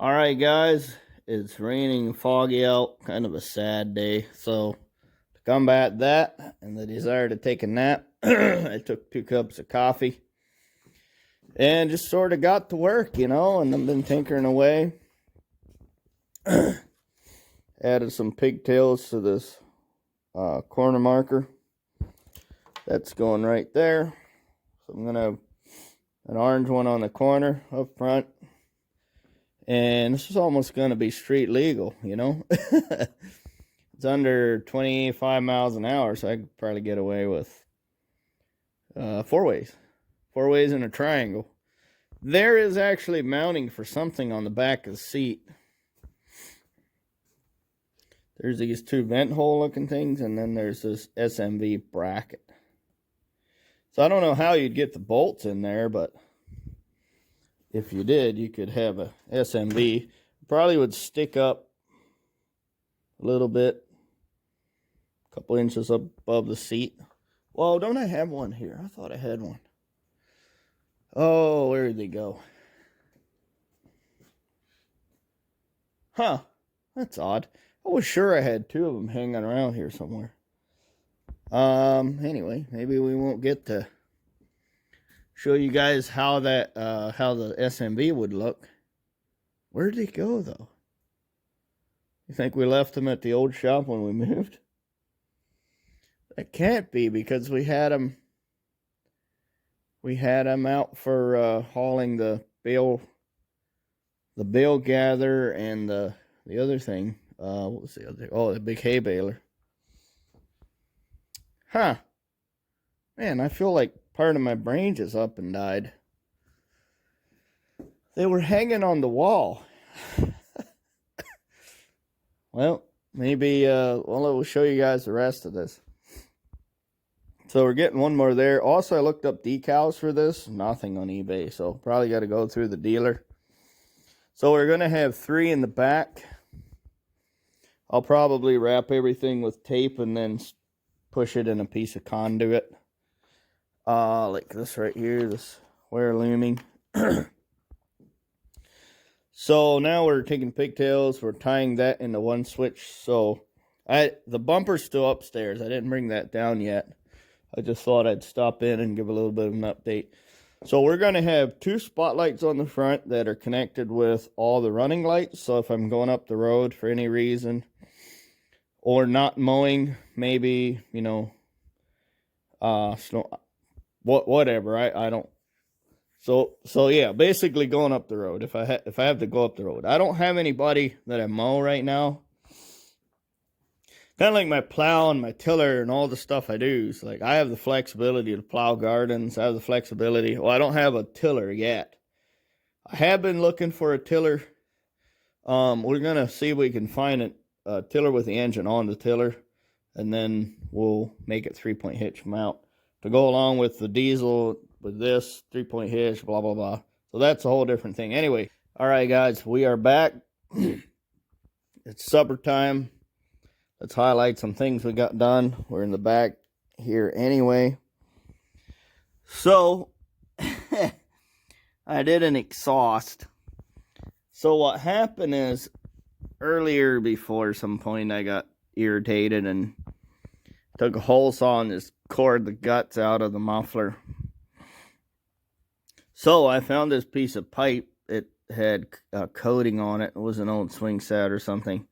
All right, guys, it's raining and foggy out, kind of a sad day. So, to combat that and the desire to take a nap, I took 2 cups of coffee and just sort of got to work, and I've been tinkering away. Added some pigtails to this corner marker. That's going right there. So, I'm going to have an orange one on the corner up front. And this is almost going to be street legal, It's under 25 miles an hour, so I could probably get away with 4 ways. 4 ways in a triangle. There is actually mounting for something on the back of the seat. There's these 2 vent hole looking things, and then there's this SMV bracket. So I don't know how you'd get the bolts in there, but if you did, you could have a SMV. Probably would stick up a little bit, a couple inches above the seat. Well, don't I have one here? I thought I had one. Oh, where did they go? Huh, that's odd. I was sure I had 2 of them hanging around here somewhere. Anyway, maybe we won't get to show you guys how the SMV would look. Where did he go, though? You think we left him at the old shop when we moved? That can't be, because we had him out for hauling the bale gather and the other thing. What was the other thing? Oh, the big hay baler. Huh. Man, I feel like part of my brain just up and died. They were hanging on the wall. Well, maybe, we'll show you guys the rest of this. So we're getting one more there. Also, I looked up decals for this. Nothing on eBay, so probably got to go through the dealer. So we're going to have 3 in the back. I'll probably wrap everything with tape and then push it in a piece of conduit. Like this right here, this wire looming. So now we're taking pigtails, we're tying that into one switch. So the bumper's still upstairs. I didn't bring that down yet. I just thought I'd stop in and give a little bit of an update. So we're going to have 2 spotlights on the front that are connected with all the running lights. So if I'm going up the road for any reason, or not mowing, maybe, snow, whatever. I don't. So yeah, basically going up the road. If I have to go up the road, I don't have anybody that I mow right now. Kind of like my plow and my tiller and all the stuff I do. It's like I have the flexibility to plow gardens. I have the flexibility. Well, I don't have a tiller yet. I have been looking for a tiller. We're gonna see if we can find a tiller with the engine on the tiller, and then we'll make it 3-point hitch mount to go along with the diesel with this 3-point hitch, blah, blah, blah. So that's a whole different thing. Anyway, all right, guys, we are back. It's supper time. Let's highlight some things we got done. We're in the back here anyway. So, I did an exhaust. So what happened is, earlier before some point, I got irritated and took a hole saw and just cored the guts out of the muffler. So I found this piece of pipe. It had a coating on it. It was an old swing set or something.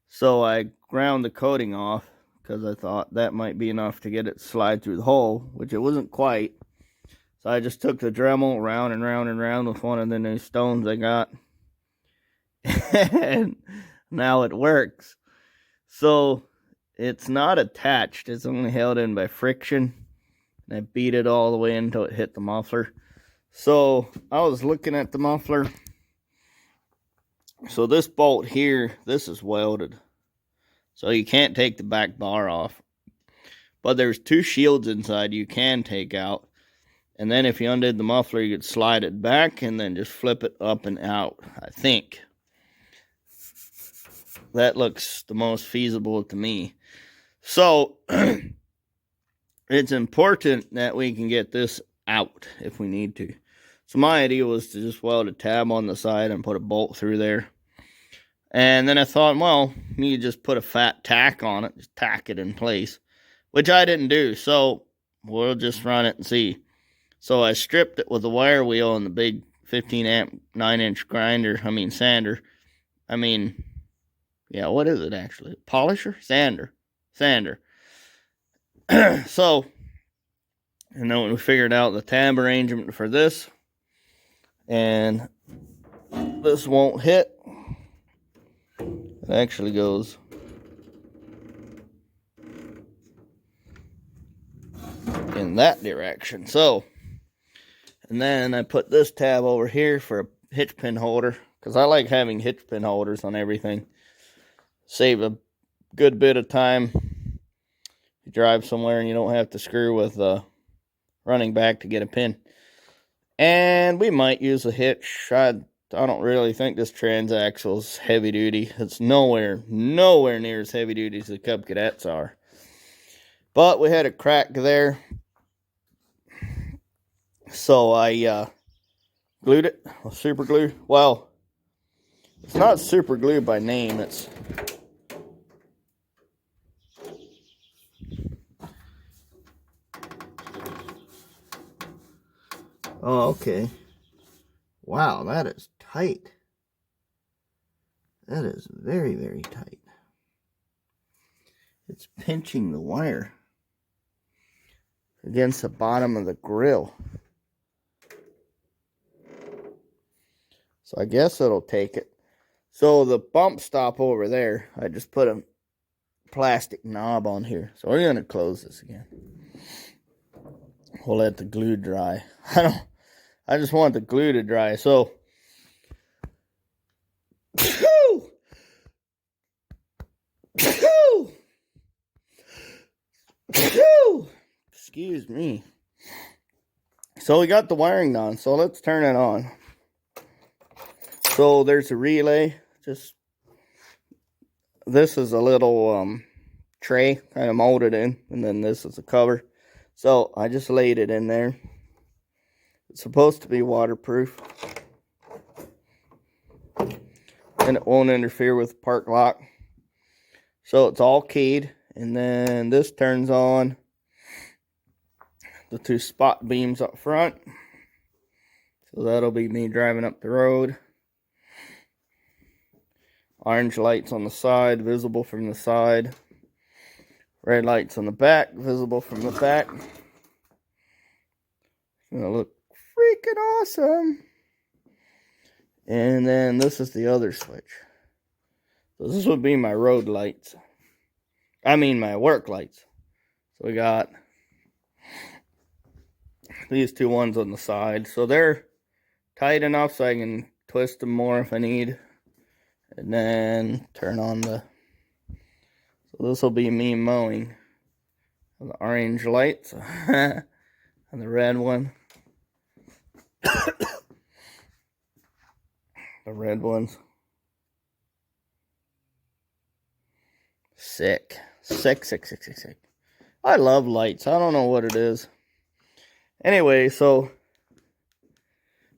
So I ground the coating off because I thought that might be enough to get it to slide through the hole, which it wasn't quite. So I just took the Dremel round and round and round with one of the new stones I got. And now it works. So it's not attached. It's only held in by friction. And I beat it all the way until it hit the muffler. So I was looking at the muffler. So this bolt here, this is welded. So you can't take the back bar off. But there's 2 shields inside you can take out. And then if you undid the muffler, you could slide it back and then just flip it up and out, I think. That looks the most feasible to me. So it's important that we can get this out if we need to. So my idea was to just weld a tab on the side and put a bolt through there. And then I thought, well, you just put a fat tack on it, just tack it in place, which I didn't do. So we'll just run it and see. So I stripped it with a wire wheel and the big 15 amp 9-inch grinder. Sander. Yeah, what is it actually? Polisher? Sander. So, and then we figured out the tab arrangement for this, and this won't hit. It actually goes in that direction. So, and then I put this tab over here for a hitch pin holder, because I like having hitch pin holders on everything. Save a good bit of time. You drive somewhere and you don't have to screw with running back to get a pin. And we might use a hitch. I don't really think this transaxle's heavy duty. It's nowhere near as heavy duty as the Cub Cadets are. But we had a crack there. So I glued it with super glue. Well, it's not super glue by name. It's oh, okay. Wow, that is tight. That is very, very tight. It's pinching the wire against the bottom of the grill. So I guess it'll take it. So the bump stop over there, I just put a plastic knob on here. So we're going to close this again. We'll let the glue dry. I just want the glue to dry. So excuse me. So we got the wiring done. So let's turn it on. So there's a relay. This is a little tray kind of molded in, and then this is a cover. So I just laid it in there. It's supposed to be waterproof, and it won't interfere with the park lock. So it's all keyed, and then this turns on the 2 spot beams up front. So that'll be me driving up the road. Orange lights on the side, visible from the side. Red lights on the back, visible from the back. It's gonna look freaking awesome. And then this is the other switch. So this would be my road lights. My work lights. So we got these 2 ones on the side. So they're tight enough so I can twist them more if I need. And then turn on the... So this will be me mowing. The orange lights. And the red one. The red ones. Sick. Sick. I love lights. I don't know what it is. Anyway, so...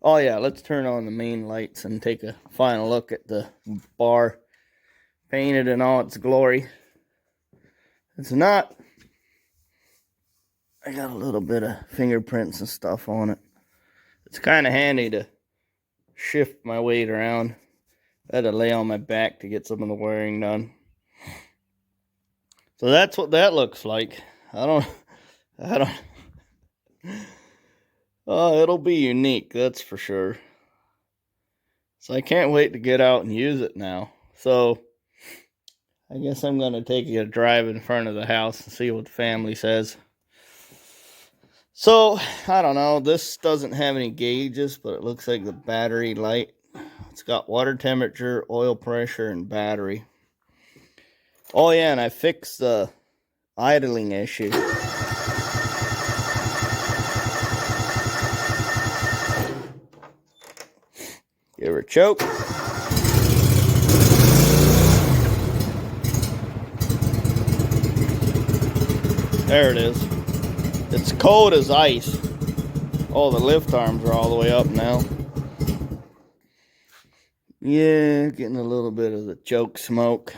Oh yeah, let's turn on the main lights and take a final look at the bar. Painted in all its glory. It's not... I got a little bit of fingerprints and stuff on it. It's kind of handy to shift my weight around. I had to lay on my back to get some of the wiring done. So that's what that looks like. I don't... Oh, it'll be unique, that's for sure. So I can't wait to get out and use it now. So I guess I'm going to take a drive in front of the house and see what the family says. So, I don't know. This doesn't have any gauges, but it looks like the battery light. It's got water temperature, oil pressure, and battery. Oh yeah, and I fixed the idling issue. Give her a choke. There it is. It's cold as ice. Oh, the lift arms are all the way up now. Yeah, getting a little bit of the choke smoke.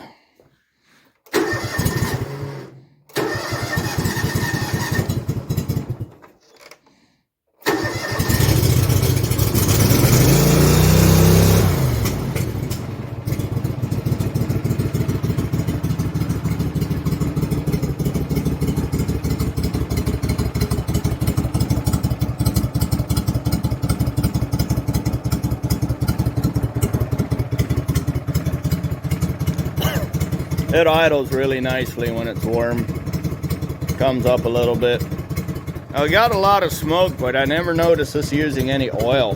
It idles really nicely when it's warm. Comes up a little bit. Now, we got a lot of smoke, but I never noticed us using any oil.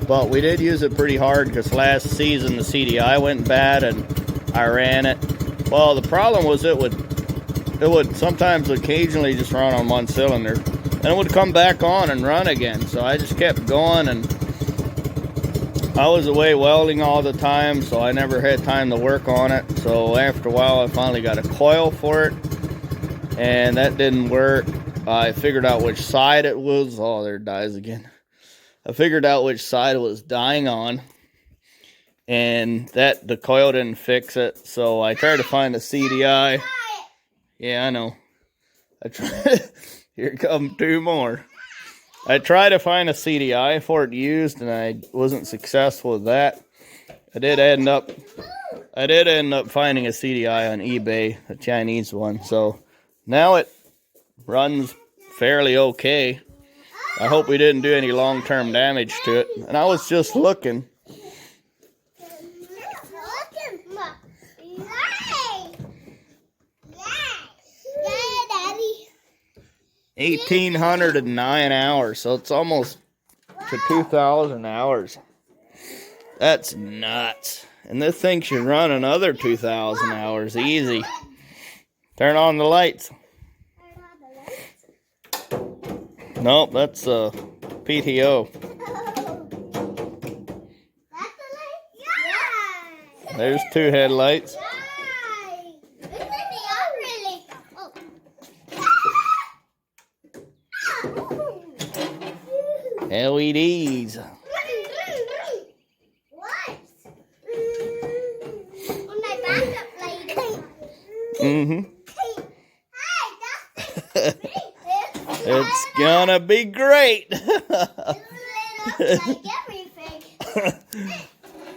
But we did use it pretty hard because last season the CDI went bad and I ran it. Well, the problem was it would sometimes occasionally just run on one cylinder. And it would come back on and run again. So I just kept going, and I was away welding all the time, so I never had time to work on it. So after a while, I finally got a coil for it, and that didn't work. I figured out which side it was. Oh, there it dies again. I figured out which side it was dying on, and the coil didn't fix it. So I tried to find a CDI. Yeah, I know. Here come two more. I tried to find a CDI for it used, and I wasn't successful with that. I did end up finding a CDI on eBay, a Chinese one. So now it runs fairly okay. I hope we didn't do any long-term damage to it. And I was just looking. 1,809 hours, so it's almost to 2,000 hours. That's nuts. And this thing should run another 2,000 hours easy. Turn on the lights. Nope, that's PTO. There's two headlights. LEDs. It's gonna be great.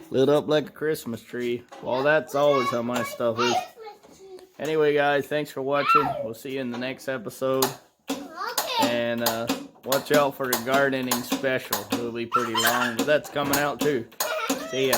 Lit up like a Christmas tree. Well, that's always how my stuff is. Anyway, guys, thanks for watching. We'll see you in the next episode. And watch out for the gardening special. It'll be pretty long, but that's coming out too. See ya.